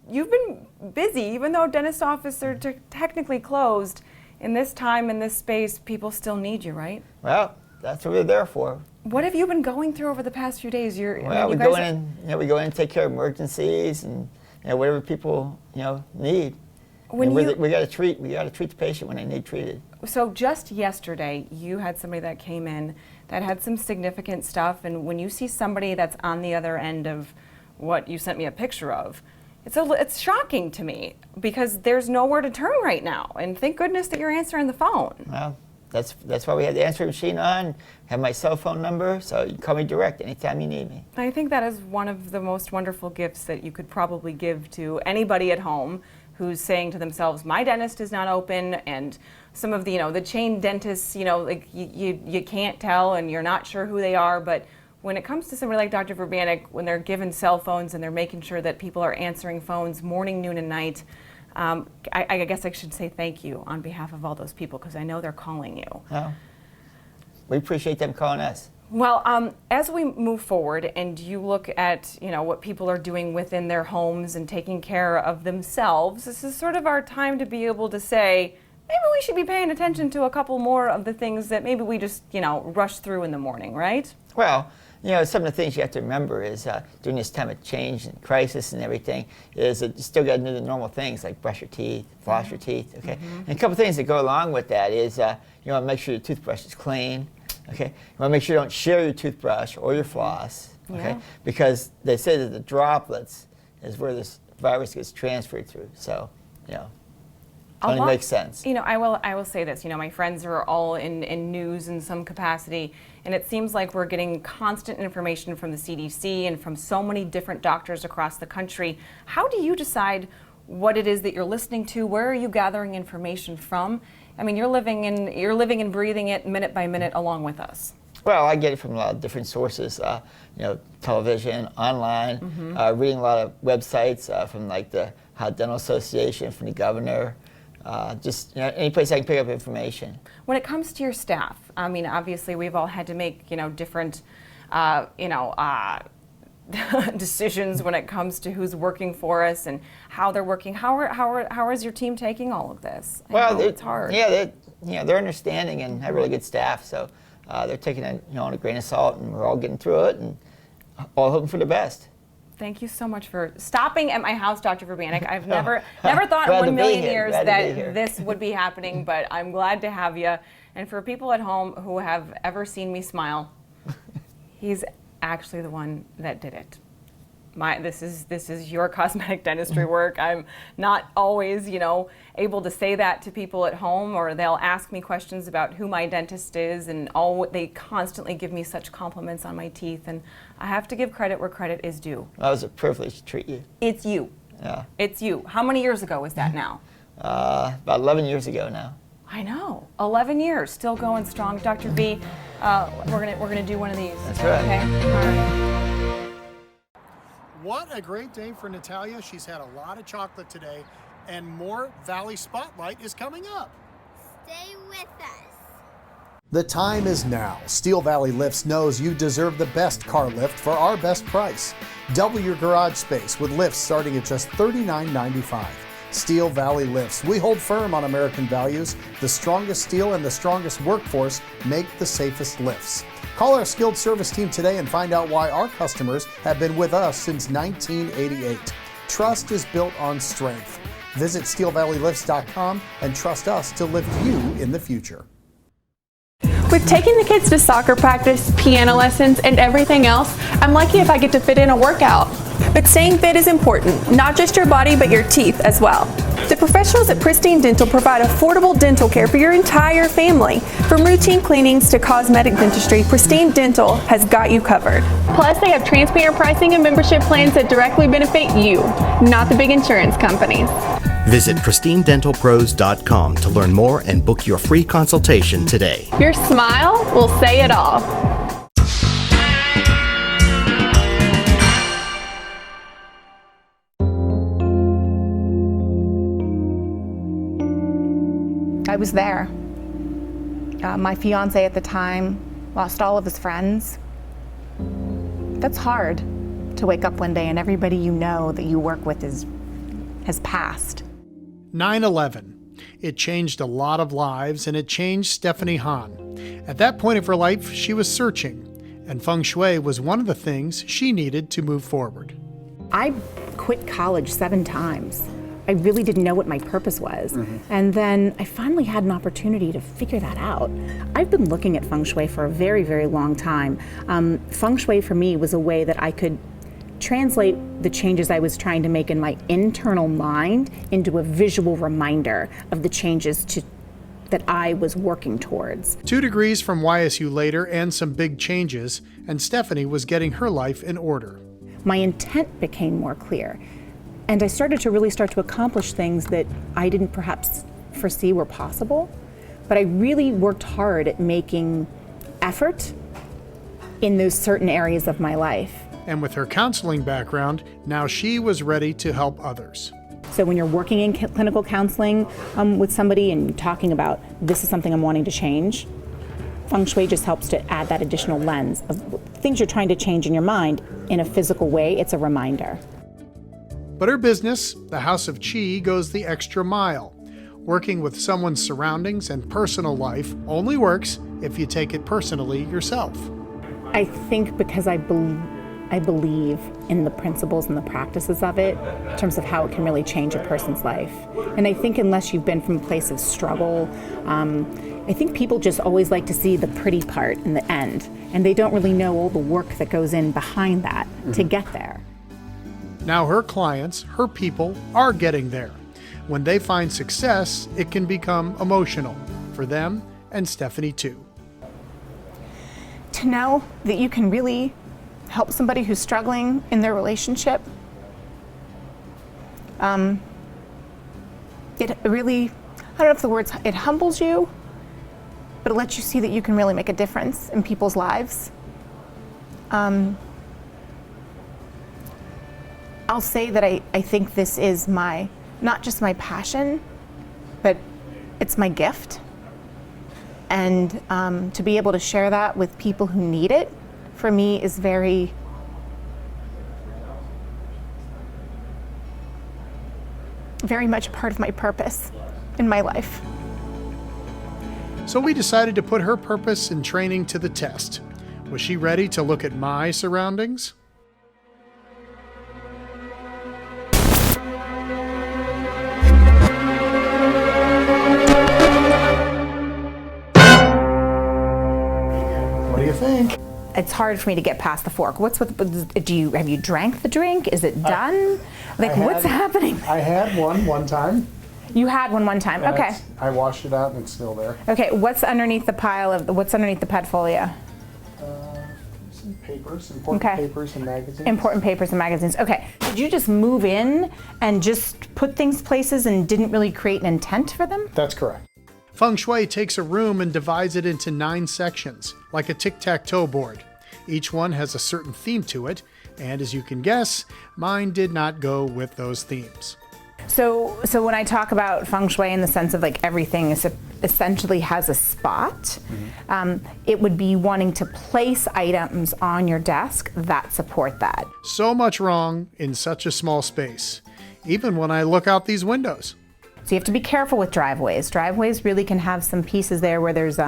busy, even though dentist offices are technically closed. In this time, in this space, people still need you, right?
Well, that's what we're there for.
What have you been going through over the past few days?
We go in and take care of emergencies and whatever people need. We got to treat the patient when they need treated.
So just yesterday, you had somebody that came in that had some significant stuff, and when you see somebody that's on the other end of what you sent me a picture of, it's shocking to me because there's nowhere to turn right now. And thank goodness that you're answering the phone.
Well, that's why we had the answering machine on. Have my cell phone number, so you can call me direct anytime you need me.
I think that is one of the most wonderful gifts that you could probably give to anybody at home who's saying to themselves, my dentist is not open, and some of the, the chain dentists, like you can't tell and you're not sure who they are, but when it comes to somebody like Dr. Verbanic, when they're given cell phones and they're making sure that people are answering phones morning, noon, and night, I guess I should say thank you on behalf of all those people because I know they're calling you.
Well, we appreciate them calling us.
Well, as we move forward and you look at, what people are doing within their homes and taking care of themselves, this is sort of our time to be able to say, maybe we should be paying attention to a couple more of the things that maybe we just, rush through in the morning, right?
Well, some of the things you have to remember is during this time of change and crisis and everything is that you still got to do the normal things like brush your teeth, floss your teeth, okay? And a couple things that go along with that is you want to make sure your toothbrush is clean. Okay, you want to make sure you don't share your toothbrush or your floss, okay? Because they say that the droplets is where this virus gets transferred through. So, it only makes sense.
I will say this. My friends are all in news in some capacity, and it seems like we're getting constant information from the CDC and from so many different doctors across the country. How do you decide what it is that you're listening to? Where are you gathering information from? I mean, you're living and breathing it minute by minute along with us.
Well, I get it from a lot of different sources, television, online, reading a lot of websites from like the Dental Association, from the governor, just any place I can pick up information.
When it comes to your staff, I mean, obviously we've all had to make different, decisions when it comes to who's working for us and how they're working. How is your team taking all of this?
Well,
it's hard.
Yeah, they're understanding and have really good staff, so they're taking it on a grain of salt, and we're all getting through it and all hoping for the best.
Thank you so much for stopping at my house, Dr. Verbanic. I've never thought in 1 million years that this would be happening, but I'm glad to have you. And for people at home who have ever seen me smile, he's actually the one that did it. This is your cosmetic dentistry work. I'm not always, able to say that to people at home, or they'll ask me questions about who my dentist is, and they constantly give me such compliments on my teeth, and I have to give credit where credit is due.
Well, it was a privilege to treat you.
It's you.
Yeah.
It's you. How many years ago was that now?
About 11 years ago now.
I know. 11 years, still going strong. Dr. V, we're gonna do one of these.
That's right.
Okay. All right.
What a great day for Natalia. She's had a lot of chocolate today, and more Valley Spotlight is coming up.
Stay with us.
The time is now. Steel Valley Lifts knows you deserve the best car lift for our best price. Double your garage space with lifts starting at just $39.95. Steel Valley Lifts. We hold firm on American values. The strongest steel and the strongest workforce make the safest lifts. Call our skilled service team today and find out why our customers have been with us since 1988. Trust is built on strength. Visit steelvalleylifts.com and trust us to lift you in the future.
With taking the kids to soccer practice, piano lessons, and everything else, I'm lucky if I get to fit in a workout. But staying fit is important, not just your body, but your teeth as well. The professionals at Pristine Dental provide affordable dental care for your entire family. From routine cleanings to cosmetic dentistry, Pristine Dental has got you covered. Plus, they have transparent pricing and membership plans that directly benefit you, not the big insurance companies.
Visit pristinedentalpros.com to learn more and book your free consultation today.
Your smile will say it all.
I was there. My fiance at the time lost all of his friends. That's hard to wake up one day and everybody you know that you work with has passed.
9/11. It changed a lot of lives, and it changed Stephanie Hahn. At that point of her life, she was searching, and Feng Shui was one of the things she needed to move forward.
I quit college 7 times. I really didn't know what my purpose was. And then I finally had an opportunity to figure that out. I've been looking at Feng Shui for a very, very long time. Feng Shui for me was a way that I could translate the changes I was trying to make in my internal mind into a visual reminder of the changes that I was working towards.
2 degrees from YSU later and some big changes, and Stephanie was getting her life in order.
My intent became more clear. And I started to accomplish things that I didn't perhaps foresee were possible. But I really worked hard at making effort in those certain areas of my life.
And with her counseling background, now she was ready to help others.
So when you're working in clinical counseling with somebody and talking about, this is something I'm wanting to change, Feng Shui just helps to add that additional lens of things you're trying to change in your mind in a physical way. It's a reminder.
But her business, the House of Qi, goes the extra mile. Working with someone's surroundings and personal life only works if you take it personally yourself.
I think because I believe in the principles and the practices of it in terms of how it can really change a person's life. And I think unless you've been from a place of struggle, I think people just always like to see the pretty part in the end. And they don't really know all the work that goes in behind that to get there.
Now her clients, her people, are getting there. When they find success, it can become emotional for them and Stephanie too.
To know that you can really help somebody who's struggling in their relationship, it really, I don't know if the words, it humbles you, but it lets you see that you can really make a difference in people's lives. I'll say that I think this is not just my passion, but it's my gift. And to be able to share that with people who need it, for me, is very much a part of my purpose in my life.
So we decided to put her purpose and training to the test. Was she ready to look at my surroundings? What do you think?
It's hard for me to get past the fork. Have you drank the drink? Is it done? What's happening?
I had one time.
You had one time. Okay.
I washed it out and it's still there.
Okay. What's underneath the what's underneath the pedfolio?
Some papers, important papers and magazines.
Important papers and magazines. Okay. Did you just move in and just put things places and didn't really create an intent for them?
That's correct. Feng Shui takes a room and divides it into 9 sections, like a tic-tac-toe board. Each one has a certain theme to it, and as you can guess, mine did not go with those themes.
So when I talk about Feng Shui in the sense of everything essentially has a spot, it would be wanting to place items on your desk that support that.
So much wrong in such a small space, even when I look out these windows.
So you have to be careful with driveways. Driveways really can have some pieces there where there's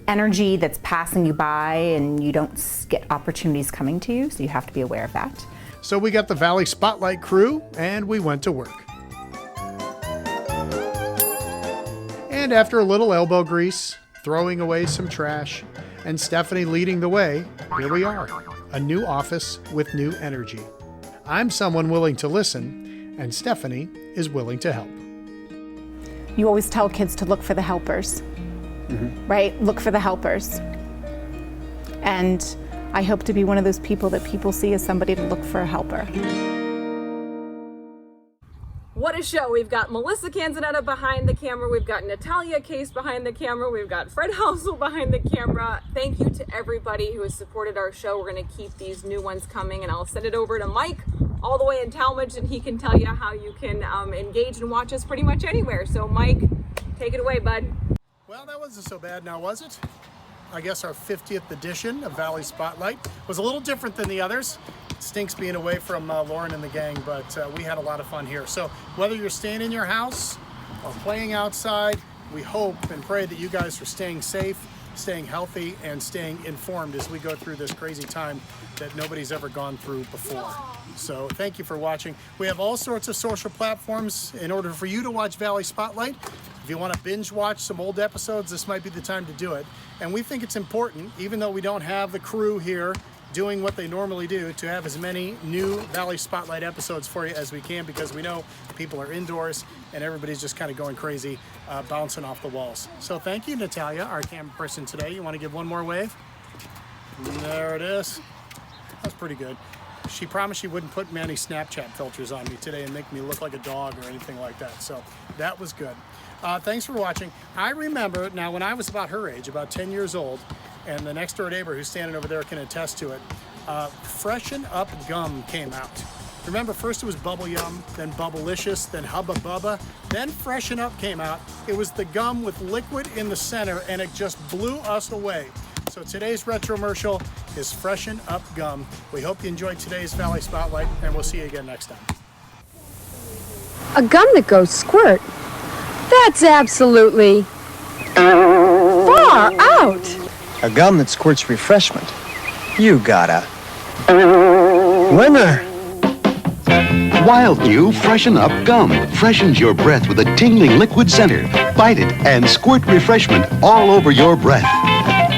energy that's passing you by and you don't get opportunities coming to you, so you have to be aware of that.
So we got the Valley Spotlight crew and we went to work. And after a little elbow grease, throwing away some trash, and Stephanie leading the way, here we are, a new office with new energy. I'm someone willing to listen, and Stephanie is willing to help.
You always tell kids to look for the helpers, right? Look for the helpers. And I hope to be one of those people that people see as somebody to look for a helper.
What a show. We've got Melissa Canzonetta behind the camera. We've got Natalia Case behind the camera. We've got Fred Housel behind the camera. Thank you to everybody who has supported our show. We're going to keep these new ones coming, and I'll send it over to Mike all the way in Talmadge, and he can tell you how you can engage and watch us pretty much anywhere. So Mike, take it away, bud.
Well, that wasn't so bad now, was it? I guess our 50th edition of Valley Spotlight was a little different than the others. It stinks being away from Lauren and the gang, but we had a lot of fun here. So whether you're staying in your house or playing outside, we hope and pray that you guys are staying safe, staying healthy, and staying informed as we go through this crazy time that nobody's ever gone through before. So thank you for watching. We have all sorts of social platforms in order for you to watch Valley Spotlight. If you want to binge watch some old episodes, this might be the time to do it. And we think it's important, even though we don't have the crew here doing what they normally do, to have as many new Valley Spotlight episodes for you as we can, because we know people are indoors and everybody's just kind of going crazy, bouncing off the walls. So thank you, Natalia, our camera person today. You want to give one more wave? There it is. That's pretty good. She promised she wouldn't put many Snapchat filters on me today and make me look like a dog or anything like that. So that was good. Thanks for watching. I remember now when I was about her age, about 10 years old, and the next door neighbor who's standing over there can attest to it, Freshen Up gum came out. Remember, first it was Bubble Yum, then Bubblicious, then Hubba Bubba, then Freshen Up came out. It was the gum with liquid in the center, and it just blew us away. So today's retromercial is Freshen Up gum. We hope you enjoyed today's Valley Spotlight, and we'll see you again next time.
A gum that goes squirt? That's absolutely far out.
A gum that squirts refreshment. You got a winner.
Wild new Freshen Up gum freshens your breath with a tingling liquid center. Bite it and squirt refreshment all over your breath.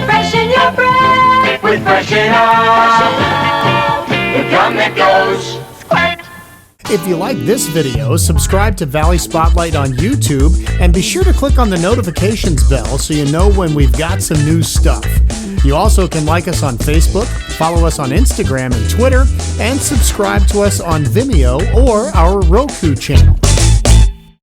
Freshen your breath with Freshen Up, the gum that goes squirt.
If you like this video, subscribe to Valley Spotlight on YouTube and be sure to click on the notifications bell so you know when we've got some new stuff. You also can like us on Facebook, follow us on Instagram and Twitter, and subscribe to us on Vimeo or our Roku channel.